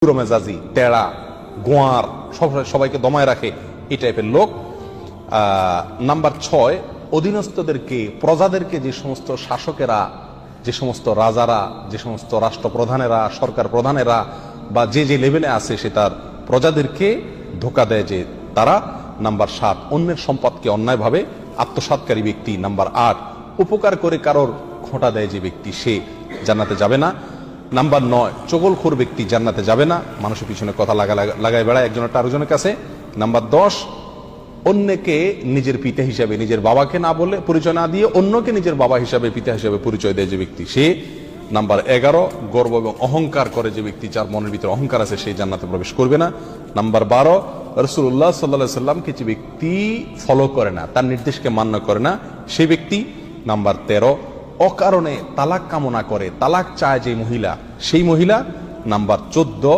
মেজাজি, টেড়া, গোয়ার, সবাইকে দমায় রাখে, এই টাইপের লোক। নাম্বার 6, অধীনস্থদেরকে, প্রজাদেরকে, যে সমস্ত শাসকেরা, যে সমস্ত রাজারা, যে সমস্ত রাষ্ট্রপ্রধানেরা, সরকার প্রধানেরা বা যে যে লেভেলে আছে সে তার প্রজাদেরকে ধোকা দেয় যে তারা। নাম্বার 7, অন্যের সম্পদকে অন্যায়ভাবে আত্মসাৎকারী ব্যক্তি। নাম্বার 8, উপকার করে কারোর খোঁটা দেয় যে ব্যক্তি, সে জান্নাতে যাবে না। নাম্বার 9, চগলখোর ব্যক্তি জান্নাতে যাবে না, মানুষের পিছনে কথা লাগায় বেড়ায় একজনের আরেকজনের কাছে। নাম্বার 10, অন্যকে নিজের পিতা হিসাবে, নিজের বাবাকে না বলে, পরিচয় না দিয়ে অন্যকে নিজের বাবা হিসাবে, পিতা হিসাবে পরিচয় দেয় যে ব্যক্তি, সে। নাম্বার 11, গর্ব এবং অহংকার করে যে ব্যক্তি, যার মনের ভিতরে অহংকার আছে, সেই জান্নাতে প্রবেশ করবে না। নাম্বার 12, রাসূলুল্লাহ সাল্লাল্লাহু আলাইহি সাল্লামকে যে ব্যক্তি ফলো করে না, তার নির্দেশকে মান্য করে না, সেই ব্যক্তি। নাম্বার 13, অকারণে তালাক কামনা করে, তালাক চায় যে মহিলা, সেই মহিলা। নাম্বার 14,